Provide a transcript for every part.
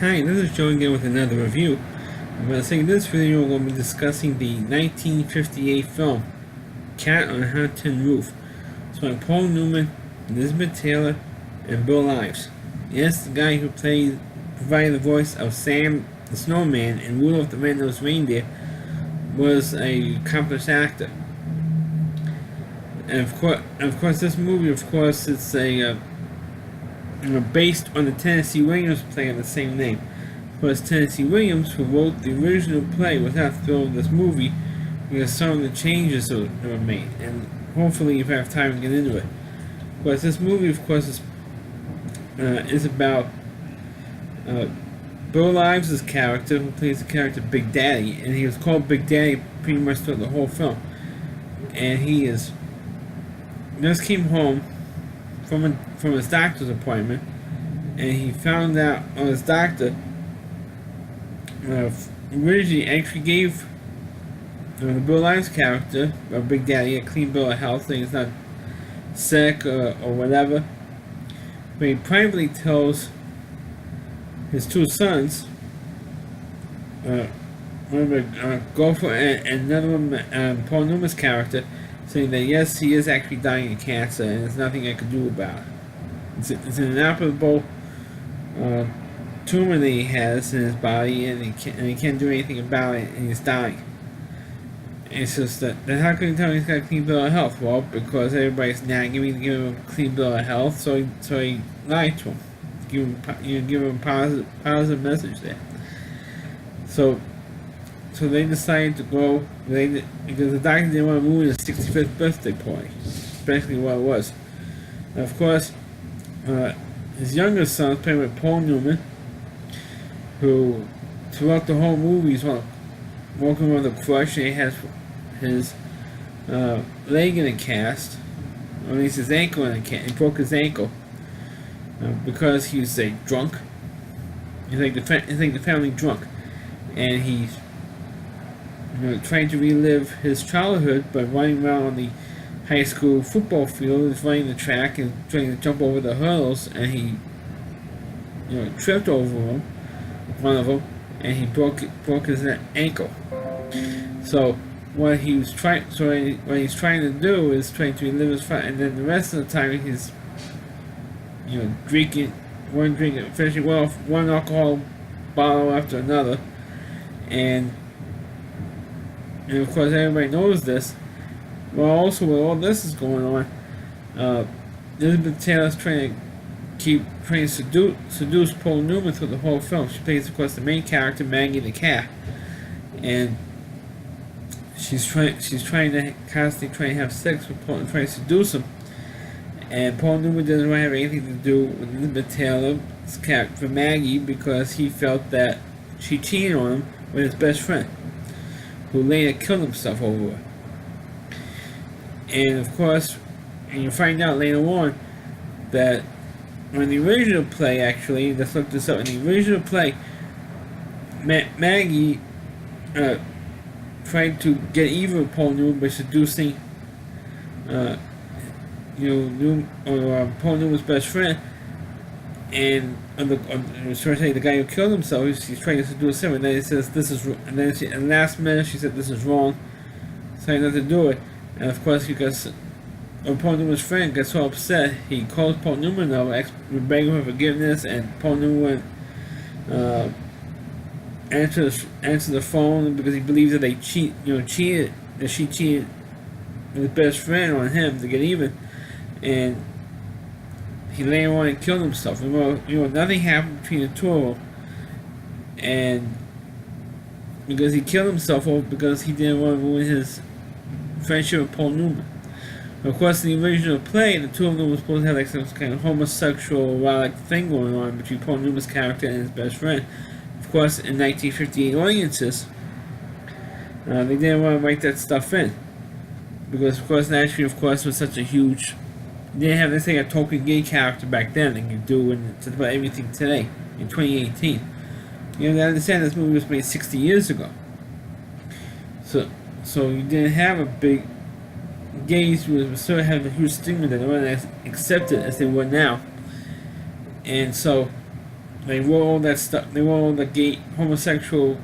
Hi, this is Joe again with another review. I'm going to say in this video we're going to be discussing the 1958 film Cat on a Hot Tin Roof. It's by Paul Newman, Elizabeth Taylor, and Bill Ives. Yes, the guy who provided the voice of Sam the Snowman in Rudolph the Red-Nosed Reindeer was a accomplished actor. And of course, this movie, it's based on the Tennessee Williams play of the same name. Of course, Tennessee Williams, who wrote the original play, was not thrilled with this movie because some of the changes that were made. And hopefully, if I have time to get into it. Of course, this movie, is about Bill Ives' character, who plays the character Big Daddy, and he was called Big Daddy pretty much throughout the whole film. And he just came home from his doctor's appointment, and he found out on his doctor originally actually gave the Bill Ives character, Big Daddy, a clean bill of health, and he's not sick or whatever. But he privately tells his two sons, one of them, Gopher, and another one, Paul Newman's character, saying that yes, he is actually dying of cancer and there's nothing I could do about it. It's an inoperable tumor that he has in his body, and he can't do anything about it, and he's dying. And it's just that how can you tell he's got a clean bill of health? Well, because everybody's nagging me to give him a clean bill of health, so he lied to him. Give him a positive message there. So they decided to go, because the doctor didn't want to move his 65th birthday party, especially what it was. And of course, his younger son is played with Paul Newman, who throughout the whole movie is walking around with a crutch, and he has his leg in a cast, or at least his ankle in a cast. He broke his ankle because he was a drunk. He's like the family drunk, and he's trying to relive his childhood by running around on the high school football field. He's running the track and trying to jump over the hurdles, and he tripped over one of them, and he broke his ankle. So what he's trying to do is trying to relive his fight, and then the rest of the time he's drinking, finishing one alcohol bottle after another, and of course everybody knows this. Well, also with all this is going on, Elizabeth Taylor's trying to seduce Paul Newman through the whole film. She plays, of course, the main character, Maggie the cat, and she's trying to constantly try to have sex with Paul and trying to seduce him. And Paul Newman doesn't want to have anything to do with Elizabeth Taylor's character Maggie, because he felt that she cheated on him with his best friend, who later killed himself over her. And of course, you find out later on that in the original play, actually, let's look this up. In the original play, Maggie tried to get even with Paul Newman by seducing Paul Newman's best friend, and the guy who killed himself. He's trying to seduce him, and then he says this is, and then at the last minute she said this is wrong, saying not to do it. And of course, because Paul Newman's friend got so upset, he called Paul Newman up, begging for forgiveness, and Paul Newman answered the phone because he believes that she cheated with his best friend on him to get even, and he later on and killed himself. Nothing happened between the two of them, and because he killed himself because he didn't want to ruin his friendship with Paul Newman. Of course, in the original play, the two of them were supposed to have like some kind of homosexual erotic thing going on between Paul Newman's character and his best friend. Of course, in 1958 audiences, they didn't want to write that stuff in, because of course, naturally, of course, was such a huge. They didn't have this thing, a token gay character back then that you do in just about everything today in 2018. I understand this movie was made 60 years ago, so you didn't have a big gays was sort of having a huge stigma that they weren't as accepted as they were now. And so they wrote all that stuff. They wrote all the gay, homosexual,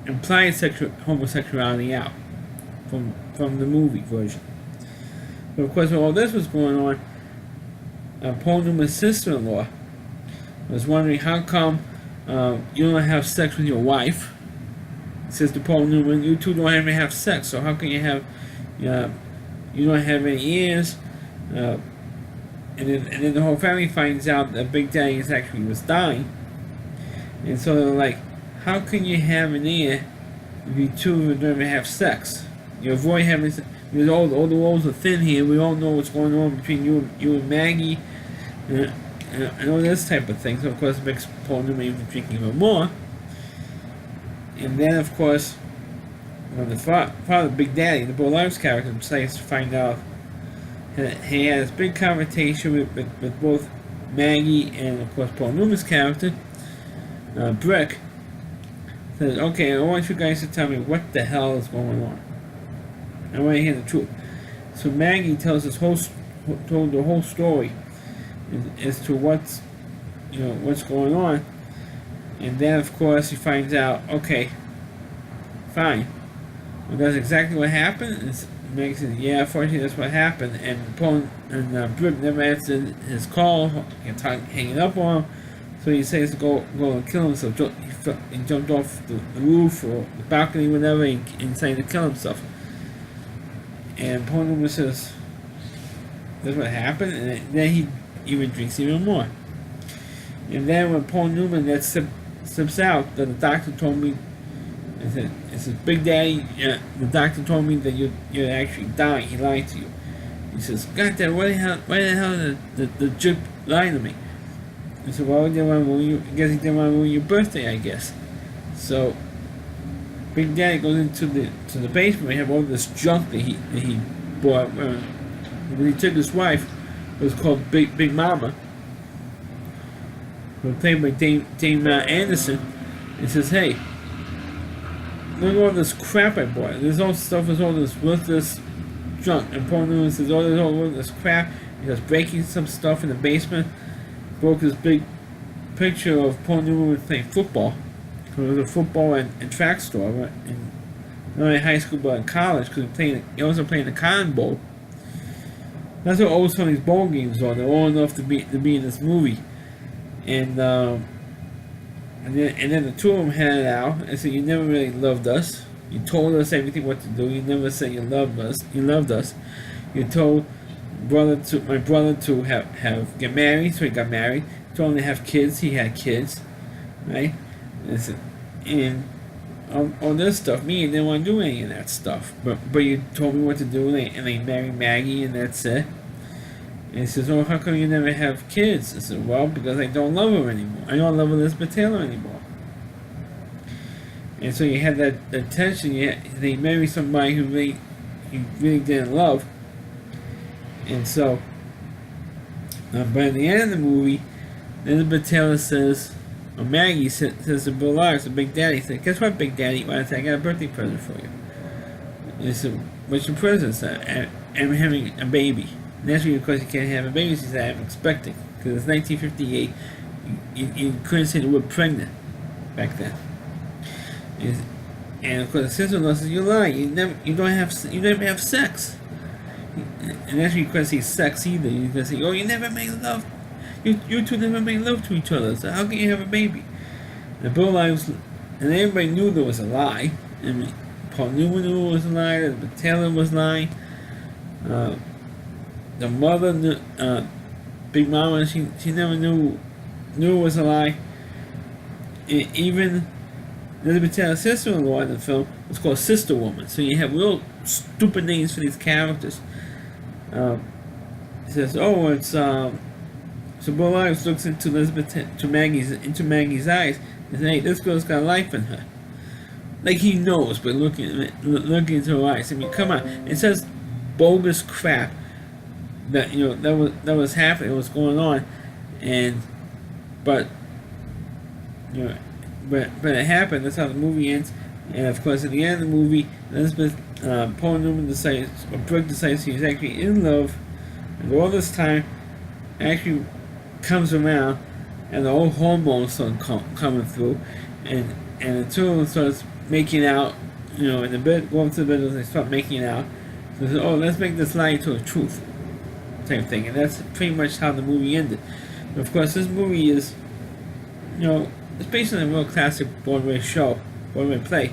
implied sexual homosexuality out from the movie version. But of course, when all this was going on, Paul Newman's sister-in-law was wondering how come you don't have sex with your wife. Says to Paul Newman, you two don't even have sex, so how can you have, you don't have any ears? And then the whole family finds out that Big Daddy was dying. And so they're like, how can you have an ear if you two don't even have sex? You avoid having sex. Because all the walls are thin here. We all know what's going on between you and Maggie. And all this type of thing. So of course it makes Paul Newman even drink even more. And then, of course, when the father, Big Daddy, the Bo Lives character, decides to find out that he has a big confrontation with both Maggie and, of course, Paul Newman's character, Brick, says, okay, I want you guys to tell me what the hell is going on. I want to hear the truth. So Maggie tells told the whole story as to what's going on. And then, of course, he finds out, okay, fine. Well, that's exactly what happened. And Maggie says, yeah, unfortunately, that's what happened. And Paul and Brick never answered his call. Hanging up on him. So he says to go and kill himself. He jumped off the roof or the balcony, whatever, and decided to kill himself. And Paul Newman says, that's what happened. And then he even drinks even more. And then when Paul Newman slips out, that the doctor told me, it says, Big Daddy, the doctor told me that you're actually dying. He lied to you. He says, God damn, why the hell did the jerk lie to me? He said, well, I guess he didn't want to ruin your birthday, I guess. So Big Daddy goes into the basement. We have all this junk that he bought. When he took his wife, it was called Big Mama, played by Dame Anderson, and says, hey, look at all this crap I bought. There's all this worthless junk. And Paul Newman says, oh, there's all worthless crap. He was breaking some stuff in the basement. Broke this big picture of Paul Newman playing football. It was a football and track store, right? And not only high school but in college, because he also played the Cotton Bowl. That's what all some of these bowl games are. They're all enough to be in this movie. And then the two of them had it out and said, you never really loved us. You told us everything what to do. You never said you loved us. You told my brother to have get married, so he got married. You told him to have kids, he had kids, right? And all this stuff, me didn't want to do any of that stuff. But you told me what to do, and they married Maggie, and that's it. And he says, oh, how come you never have kids? I said, well, because I don't love her anymore. I don't love Elizabeth Taylor anymore. And so you had that tension. They married somebody who he really didn't love. And so, but at the end of the movie, Elizabeth Taylor says, or Maggie says to Bill Lars, the Big Daddy, said, guess what, Big Daddy? I got a birthday present for you. And he said, what's your present? I'm having a baby. Naturally, of course, you can't have a baby. She said, I'm expecting. Because it's 1958. You couldn't say the word pregnant back then. And of course, the sister-in-law says, you lie. You don't even have sex. And naturally, you couldn't say sex either. You could say, oh, you never made love. You two never made love to each other. So how can you have a baby? And Bill Lives, and everybody knew there was a lie. I mean, Paul Newman knew it was a lie. Elizabeth Taylor was lying. The mother, Big Mama, she never knew it was a lie. And even Elizabeth Taylor's sister-in-law in the film was called Sister Woman. So you have real stupid names for these characters. He says, oh, it's so Bill Lives looks into Maggie's eyes and says, hey, this girl's got life in her. Like he knows, but looking into her eyes. I mean, come on. It says bogus crap that that was happening, what's going on, but it happened. That's how the movie ends. And of course, at the end of the movie, Paul Newman Brooke decides he's actually in love, and all this time, actually comes around and the old hormones start coming through, and the two of them starts making out, in the bed, going to the bed, they start making out. So they say, oh, let's make this lie into a truth, type thing, and that's pretty much how the movie ended. And of course, this movie is, it's based on a real classic Broadway play.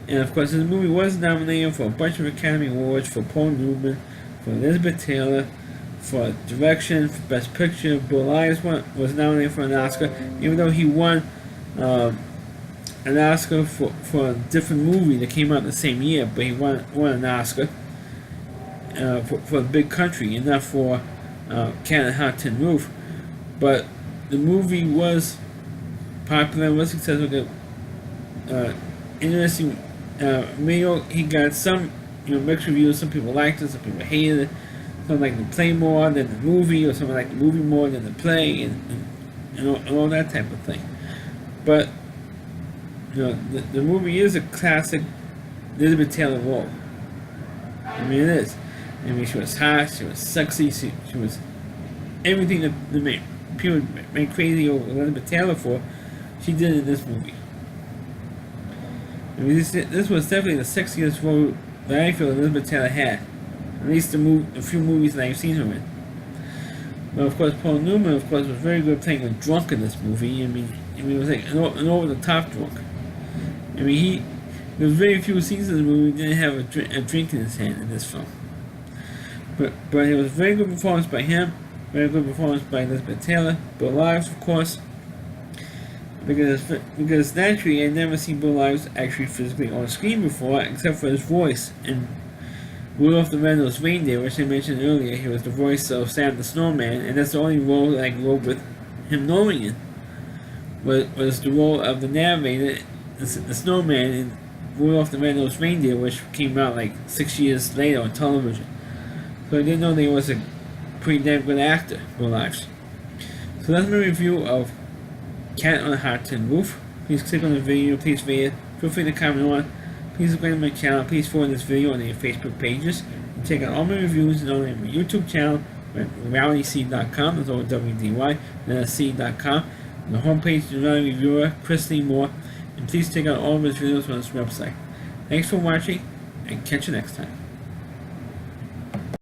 And of course, this movie was nominated for a bunch of Academy Awards for Paul Newman, for Elizabeth Taylor, for direction, for Best Picture. Bill Ayers was nominated for an Oscar, even though he won an Oscar for a different movie that came out the same year, but he won an Oscar for Big Country, and not for Cat on a Hot Tin Roof. But the movie was popular, was successful, interesting. He got some mixed reviews. Some people liked it, some people hated it. Some liked the play more than the movie, or some liked the movie more than the play, and all that type of thing. But the movie is a classic Elizabeth Taylor role. I mean, it is. I mean, she was hot, she was sexy, she was everything that people made crazy over Elizabeth Taylor for. She did in this movie. I mean, this was definitely the sexiest role that I feel Elizabeth Taylor had. At least a few movies that I've seen her in. But of course, Paul Newman, of course, was very good playing a drunk in this movie. I mean, it was like an over-the-top drunk. I mean, there was very few scenes in the movie he didn't have a drink in his hand in this film. But it was a very good performance by him, very good performance by Elizabeth Taylor, Bill Ayers, of course. Because naturally, I'd never seen Bill Ayers actually physically on screen before, except for his voice in Rudolph the Red-Nosed Reindeer, which I mentioned earlier. He was the voice of Sam the Snowman, and that's the only role that I grew up with him knowing in. Was the role of the narrator, the Snowman, in Rudolph the Red-Nosed Reindeer, which came out like 6 years later on television. So I didn't know that he was a pretty damn good actor, Bill Ayers. So that's my review of Cat on a Hot Tin Roof. Please click on the video, please rate it, feel free to comment on it. Please subscribe to my channel, please forward this video on your Facebook pages, and check out all my reviews and on my YouTube channel at realityseed.com, that's OWDY, and that's seed.com. On the homepage, the reality reviewer, Chris Lee Moore, and please check out all of his videos on this website. Thanks for watching, and catch you next time.